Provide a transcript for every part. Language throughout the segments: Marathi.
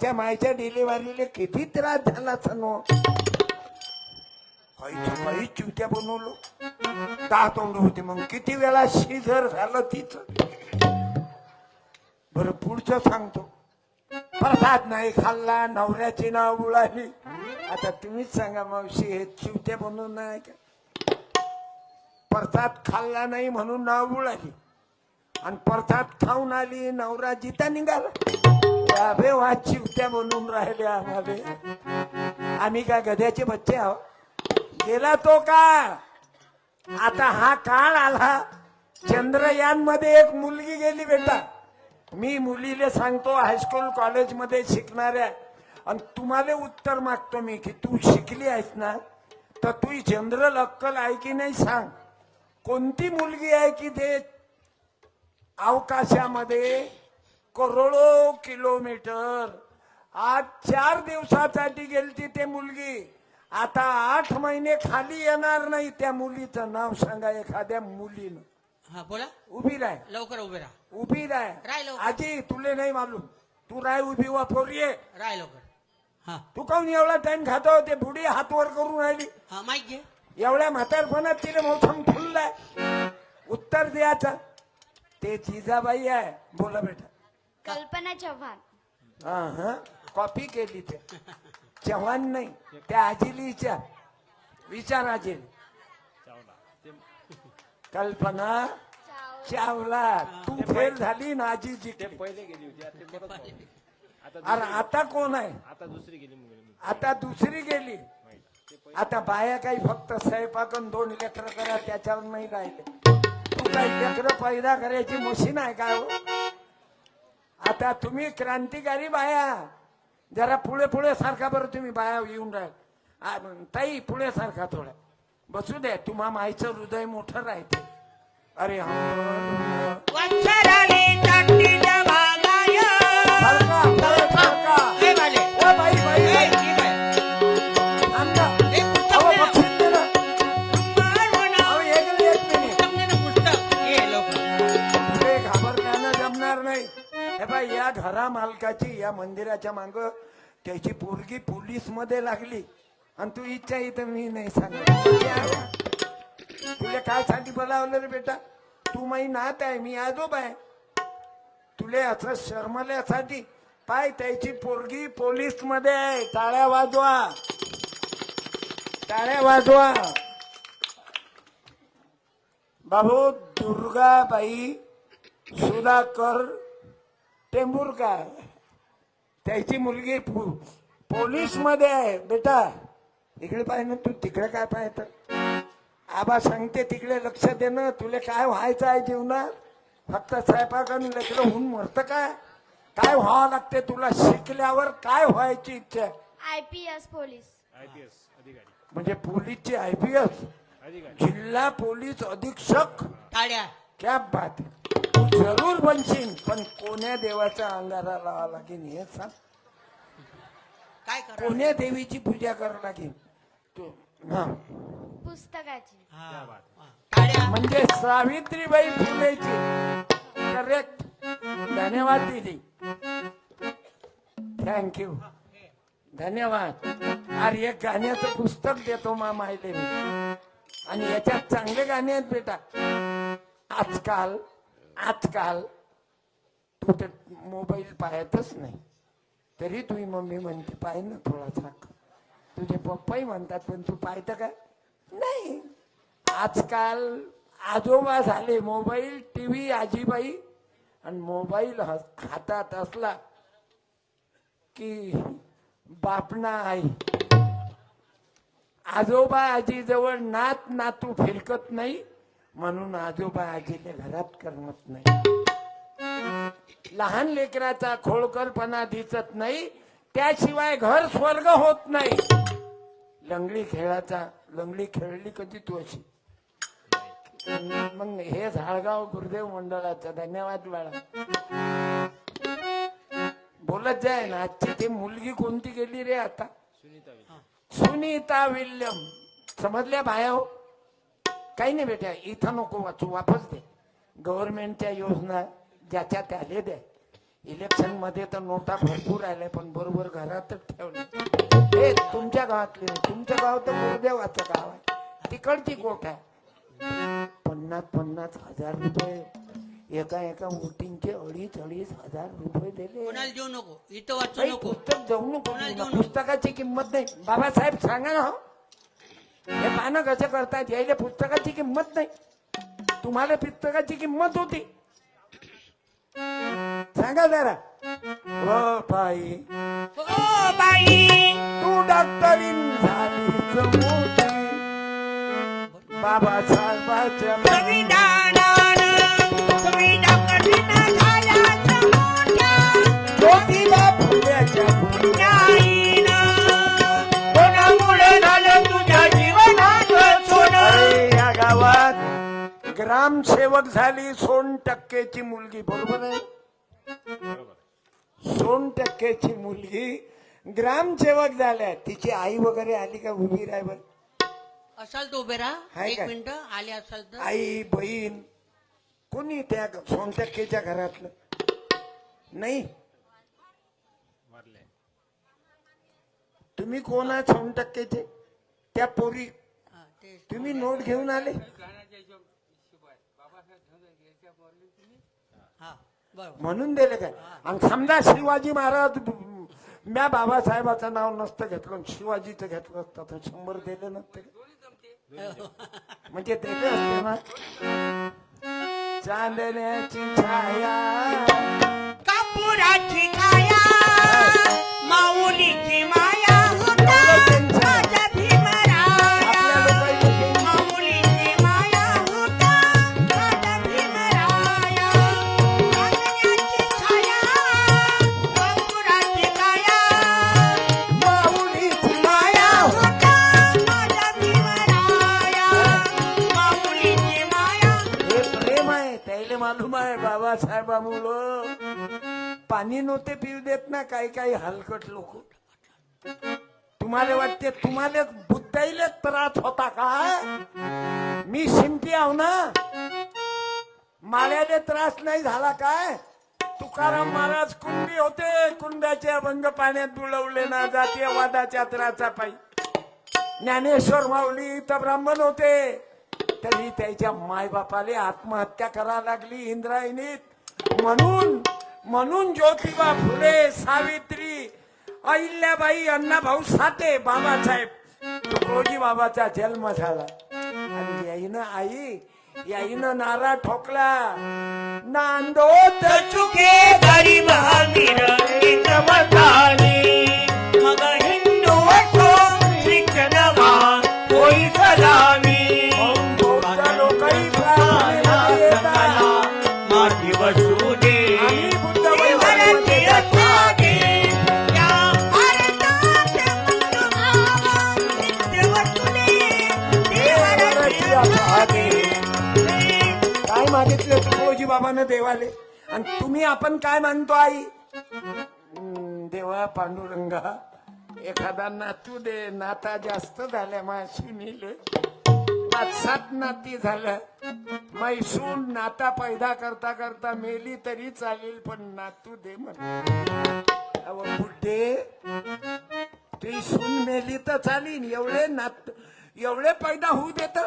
त्या मायच्या डिलिव्हरीला किती त्रास झाला सनो काही चिवत्या बनवलो दहा तोंड होते मग किती वेळा शिजर झालं तिच बरं पुढचं सांगतो प्रसाद नाही खाल्ला नवऱ्याची नाव उडाली आता तुम्हीच सांगा मावशी हे चिवत्या बनवून नाही का प्रसाद खाल्ला नाही म्हणून नाव उडाली आणि प्रसाद खाऊन आली नवरा जिता निघाला अभे वा चिवत्या बनवून राहिल्या आम्हाला आम्ही काय गध्याचे बच्चे आहोत गेला तो काळ आता हा काळ आला चंद्रयान मध्ये एक मुलगी गेली बेटा मी मुलीले सांगतो हायस्कूल कॉलेज मध्ये शिकणाऱ्या आणि तुम्हाला उत्तर मागतो मी की तू शिकली आहेस ना तर तू जनरल अक्कल आहे की नाही सांग कोणती मुलगी आहे की ते अवकाशामध्ये करोडो किलोमीटर आज 4 दिवसासाठी गेलती ते मुलगी आता 8 महिने खाली येणार नाही त्या मुलीचं नाव सांगा एखाद्या मुलीनं हा बोला उभी राह लवकर उभे राहा उभी राह राय लवकर. आजी तुले नाही मालूम तू राय उभी वा पोरीये राय लवकर हा तू काऊन एवढा टाइम खातो ते बुडी हात वर करून राहिली हा माईक घे एवढ्या म्हातारपणात तिने मोठम फुललाय उत्तर द्यायचं ते जिजाबाई आहे बोला बेटा कल्पना चव्हाण हा हा कॉपी केली ते चव्हाण नाही त्या आजीलीच्या विचार आजीली कल्पना चावला तू फेल झाली ना आजी जिंकली पहिले गेली होती अरे आता कोण आहे आता दुसरी गेली आता दुसरी गेली आता बाया काही फक्त स्वयंपाक 2 लेकरं करा त्याच्यावर नाही राहिले तू काही लेकरं पैदा करायची मशीन आहे का हो आता तुम्ही क्रांतिकारी बाया जरा पुढे पुढे सारखा बरं तुम्ही बाया येऊन राहील ताई पुढे सारखा थोडा बसू दे तुम्हा माईचं हृदय मोठं राहते अरे या घरा मालकाची या मंदिराच्या माग त्याची पोरगी पोलीस मध्ये लागली आणि तू इच्छा इथं मी नाही सांगत तुला काय साठी बोलावलं रे बेटा तू माई नात आहे मी आजोबा आहे तुले असं शर्मल्यासाठी पाय त्याची पोरगी पोलीस मध्ये आहे टाळ्या वाजवा टाळ्या वाजवा बाबू दुर्गाबाई सुधाकर टेंभुरकर त्याची मुलगी पोलीस मध्ये आहे बेटा इकडे पाय ना तू तिकडे काय पाहत आबा सांगते तिकडे लक्ष दे ना तुला काय व्हायचं आहे जीवनात फक्त स्वयंपाकाने लेकरं होऊन मरत काय व्हावं लागते तुला शिकल्यावर काय व्हायची इच्छा IPS पोलीस अधिकारी म्हणजे पोलीसची IPS जिल्हा पोलीस अधीक्षक टाळ्या क्या बात आहे तू जरूर बनशील पण कोण्या देवाच्या अंगारा लावा लागेल हे सांग काय करा कोण्या देवीची पूजा करावं लागेल तू हा पुस्तकाची टाळ्या म्हणजे सावित्रीबाई फुलेची करेक्ट धन्यवाद दीदी थँक्यू धन्यवाद अरे एक गाण्याचं पुस्तक देतो मामाईले मी आणि याच्यात चांगले गाणे आहेत बेटा आजकाल तू तर मोबाईल पाहतच नाही तरी तुझी मम्मी म्हणते पाय ना थोडासा तुझे पप्पाही म्हणतात पण तू पाहत का नाही आजकाल आजोबा झाले मोबाईल टीव्ही आजीबाई आणि मोबाईल हातात असला की बापना आई आजोबा आजी जवळ नात नातू फिरकत नाही म्हणून आजोबा आजीले घरात करमत नाही लहान लेकराचा खोळकरपणा दिसत नाही त्याशिवाय घर स्वर्ग होत नाही लंगडी खेळली कधी तू अशी मग हे झाडगाव गुरुदेव मंडळाचं धन्यवाद बाळा बोलत जाय ना आजची ते मुलगी कोणती गेली रे आता सुनीता विल्यम समजल्या बाया हो काही नाही बेटा इथं नको वाचू वापस दे गव्हर्नमेंटच्या योजना ज्याच्या त्याले दे इलेक्शन मध्ये तर नोटा भरपूर आल्या पण बरोबर घरातच ठेवले. हे तुमच्या गावातले नाही. तुमच्या गाव तर गुरुदेवाचं गाव आहे, तिकडची गोठ आहे. 50,000 रुपये एका वोटिंगचे 2,500 रुपये दिले. कोणाला देऊ नको, इथं वाचू काही नको. पुस्तक जाऊ नको. कोणाला देऊ तुला नको. पुस्तकाची किंमत नाही. बाबासाहेब सांगा ना हो. हे पानं कसं करतात, यायला पुस्तकाची किंमत नाही. तुम्हाला पुस्तकाची किंमत होती. सांगा जरा. हो बाई, ओ बाई, तू डॉक्टरीन झालीच मोठी. बाबासाहेबाच्या ज्योतिबा फुल्याच्या अरे, या गावात ग्रामसेवक झाली 100%ची मुलगी. बरोबर आहे. बरोबर 100%ची मुलगी ग्रामसेवक झाल्या. तिची आई वगैरे आली का उभी राह बर. असाल तर उभे राहा. हाय एक काय? मिनिट आले असाल तर. आई बहीण कोणी त्या 100%च्या घरातलं नाही. मारले तुम्ही कोण आहे 100%चे? त्या पोरी हा, ते तुम्ही नोट घेऊन आले. हा बरोबर. म्हणून दिले काय. आणि समजा शिवाजी महाराज म्या बाबासाहेबाचं नाव नसतं घेतलं, शिवाजीचं घेतलं असतं तर 100 दिले नसते. म्हणजे दिले असते ना. चांदण्याची छाया कापुराची छाया माऊलीची माया होता माझ्या भीमराया. आपल्या लोकांनी माऊलीची माया होता माझ्या भीमराया. चांदण्याची छाया कापुराची छाया माऊलीची माया होता माझ्या भीमराया. माऊलीची माया. हे प्रेम आहे. त्याला मालूम आहे बाबासाहेबामुळं पाणी नव्हते पिऊ देत ना काही हलकट लोक. तुम्हाला वाटते तुम्हाला बुद्धाईला त्रास होता का? मी शिंपी आहो ना. माळ्याले त्रास नाही झाला काय? तुकाराम महाराज कुंडी होते, कुंड्याचे अभंग पाण्यात बुडवले ना जातीयवादाच्या त्रासा पायी. ज्ञानेश्वर माऊली तर ब्राह्मण होते, तरी त्याच्या मायबापाले आत्महत्या करायला लागली इंद्रायणीत. म्हणून ज्योतिबा फुले, सावित्री, अहिल्याबाई, अण्णाभाऊ साठे, बाबासाहेब तुकडोजी बाबाचा जन्म झाला. आणि याईनं नारा ठोकला, नांदोत चुके गरीब अमीर इंद्रवतानी मग हिंदू असो शिक्षणवान कोई सलामी बौद्ध लोकही प्रार्थनेला येतात. माती वसू दे आम्ही बुद्ध वैभवामध्ये जातो. काय मागितले तुकोजी बाबानं देवाले? आणि तुम्ही आपण काय मानतो आई? देवा पांडुरंगा एखादा नातू दे. नाता जास्त झाल्या माझ्या सुनीले. 5-7 नाती झाल्या. मैसून नाता पैदा करता करता मेली तरी चालेल पण नातू दे म्हण. अव बुड्ढे, ती सून मेली तर चालीन. एवढे पैदा होऊ देत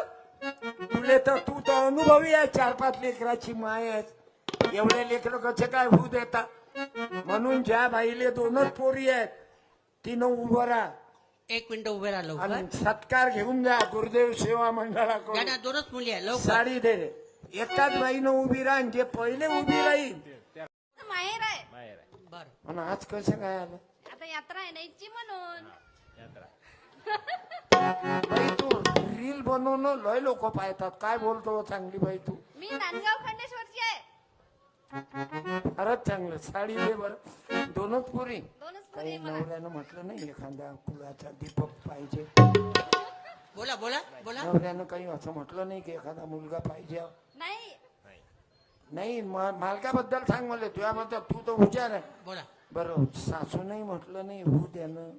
तुले तर. तू तर अनुभवी आहे. 4-5 लेकराची माय आहे. एवढे लेकर कसे काय होऊ देता? म्हणून ज्या बाईले 2च पोरी आहेत तिनं उभं राहा. एक मिनिट उभे राहा लवकर. आणि सत्कार घेऊन जा गुरुदेव सेवा मंडळाकडून. गाड्या 2च मुली आहे लवकर. साडी दे. एकाच बाईनं उभी राहीन. जे पहिले उभी राहील. माहेर आहे. माहेर आहे बरं. आणि आज कसं काय आलं? आता यात्रा आहे नाहीची म्हणून. यात्रा बाई तू रील बनवणं लय लोक पाहतात. काय बोलतो चांगली बाई तू. मी नांदगाव खंडेश्वरची आहे. खरंच चांगलं. साडी दे बरं. 2च पुरी. 2च काही पोरी मला. नवऱ्यानं म्हटलं नाही एखादा कुलाचा दीपक पाहिजे? बोला बोला बोला. नवऱ्यानं काही असं म्हटलं नाही की एखादा मुलगा पाहिजे? नाही. नाही. मालकाबद्दल सांग मला. तुझ्याबद्दल तू तर हुशार आहे. बोला. बरं सासू नाही म्हटलं नाही होऊ दे ना.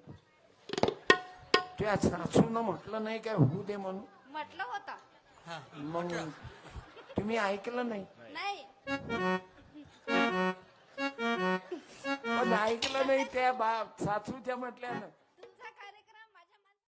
तुझ्या सासूनं म्हटलं नाही काय होऊ दे म्हणून? म्हटलं होतं. हा मग तुम्ही ऐकलं नाही. नाही. पण ऐकलं नाही त्या सासूच्या म्हटल्यानं